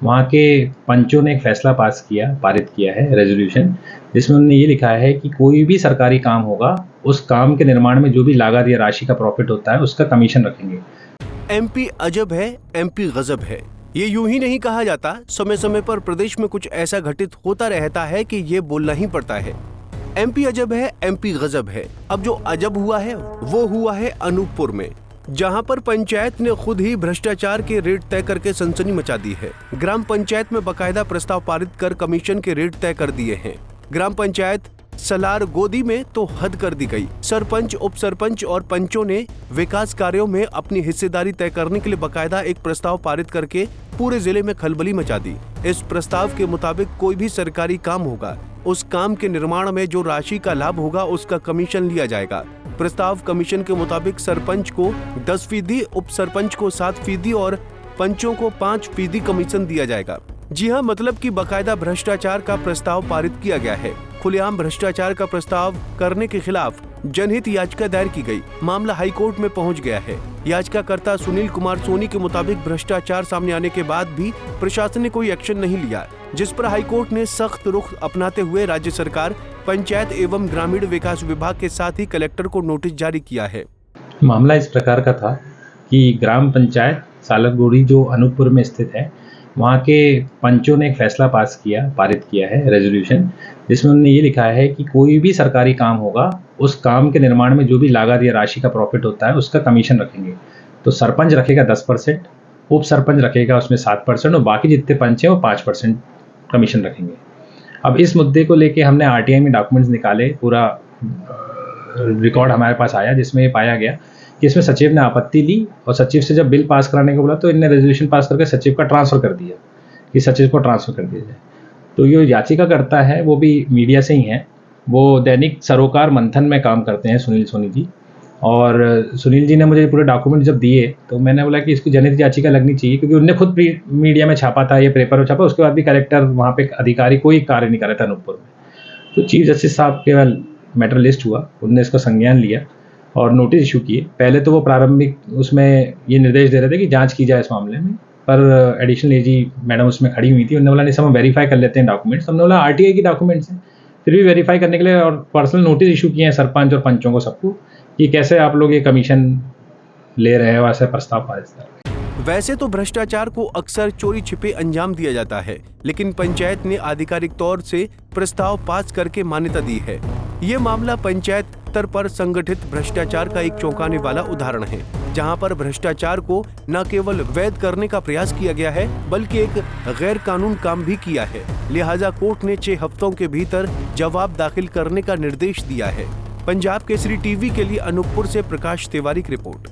वहाँ के पंचों ने एक फैसला पारित किया है रेजोल्यूशन, जिसमें उन्होंने ये लिखा है कि कोई भी सरकारी काम होगा, उस काम के निर्माण में जो भी लागत या राशि का प्रॉफिट होता है, उसका कमीशन रखेंगे। एमपी अजब है, एमपी गजब है। ये यूं ही नहीं कहा जाता, समय समय पर प्रदेश में कुछ ऐसा घटित होता रहता है कि ये बोलना ही पड़ता है। एमपी अजब है, एमपी गजब है। अब जो अजब हुआ है वो हुआ है अनूपपुर में, जहां पर पंचायत ने खुद ही भ्रष्टाचार के रेट तय करके सनसनी मचा दी है। ग्राम पंचायत में बकायदा प्रस्ताव पारित कर कमीशन के रेट तय कर दिए हैं। ग्राम पंचायत सलार गोदी में तो हद कर दी गई। सरपंच, उप सरपंच और पंचों ने विकास कार्यों में अपनी हिस्सेदारी तय करने के लिए बकायदा एक प्रस्ताव पारित करके पूरे जिले में खलबली मचा दी। इस प्रस्ताव के मुताबिक कोई भी सरकारी काम होगा, उस काम के निर्माण में जो राशि का लाभ होगा उसका कमीशन लिया जाएगा। प्रस्ताव कमीशन के मुताबिक सरपंच को 10%, उप सरपंच को 7% और पंचों को 5% कमीशन दिया जाएगा। जी हाँ, मतलब कि बकायदा भ्रष्टाचार का प्रस्ताव पारित किया गया है। खुलेआम भ्रष्टाचार का प्रस्ताव करने के खिलाफ जनहित याचिका दायर की गई। मामला हाईकोर्ट में पहुंच गया है। याचिकाकर्ता सुनील कुमार सोनी के मुताबिक भ्रष्टाचार सामने आने के बाद भी प्रशासन ने कोई एक्शन नहीं लिया, जिस पर हाईकोर्ट ने सख्त रुख अपनाते हुए राज्य सरकार, पंचायत एवं ग्रामीण विकास विभाग के साथ ही कलेक्टर को नोटिस जारी किया है। मामला इस प्रकार का था कि ग्राम पंचायत सालरगोड़ी जो अनूपपुर में स्थित है, वहाँ के पंचों ने एक फैसला पारित किया है रेजोल्यूशन, जिसमें उन्होंने ये लिखा है कि कोई भी सरकारी काम होगा, उस काम के निर्माण में जो भी लागत या राशि का प्रॉफिट होता है, उसका कमीशन रखेंगे। तो सरपंच रखेगा 10%, उप सरपंच रखेगा उसमें 7% और बाकी जितने पंच हैं वो 5% कमीशन रखेंगे। अब इस मुद्दे को लेके हमने आरटीआई में डॉक्यूमेंट्स निकाले, पूरा रिकॉर्ड हमारे पास आया, जिसमें ये पाया गया कि इसमें सचिव ने आपत्ति ली और सचिव से जब बिल पास कराने को बोला तो इनने रेजोल्यूशन पास करके सचिव का ट्रांसफ़र कर दिया कि सचिव को ट्रांसफ़र कर दिया जाए। तो ये याचिका करता है वो भी मीडिया से ही हैं। वो दैनिक सरोकार मंथन में काम करते हैं, सुनील सोनी जी। और सुनील जी ने मुझे पूरे डॉक्यूमेंट जब दिए तो मैंने बोला कि इसकी जनहित याचिका लगनी चाहिए, क्योंकि उनने खुद मीडिया में छापा था, ये पेपर में छापा, उसके बाद भी कलेक्टर वहाँ पे अधिकारी कोई कार्य नहीं कर रहा था अनूपपुर में। तो चीफ जस्टिस साहब केवल मैटर लिस्ट हुआ, उनने इसका संज्ञान लिया और नोटिस इशू किए। पहले तो वो प्रारंभिक उसमें ये निर्देश दे रहे थे कि जांच की जाए इस मामले में, पर एडिशनल एजी मैडम उसमें खड़ी हुई थी। उन्होंने बोला नहीं सब हम वेरीफाई कर लेते हैं डॉक्यूमेंट्स। हमने बोला आरटीआई की डॉक्यूमेंट्स हैं, फिर भी वेरीफाई करने के लिए और पर्सनल नोटिस इशू किए हैं सरपंच और पंचों को, सबको, कि कैसे आप लोग ये कमीशन ले रहे हो, ऐसे प्रस्ताव पारित कर। वैसे तो भ्रष्टाचार को अक्सर चोरी छिपे अंजाम दिया जाता है, लेकिन पंचायत ने आधिकारिक तौर से प्रस्ताव पास करके मान्यता दी है। ये मामला पंचायत स्तर पर संगठित भ्रष्टाचार का एक चौंकाने वाला उदाहरण है, जहां पर भ्रष्टाचार को न केवल वैध करने का प्रयास किया गया है, बल्कि एक गैर कानून काम भी किया है। लिहाजा कोर्ट ने 6 हफ्तों के भीतर जवाब दाखिल करने का निर्देश दिया है। पंजाब केसरी टीवी के लिए अनूपपुर से प्रकाश तिवारी की रिपोर्ट।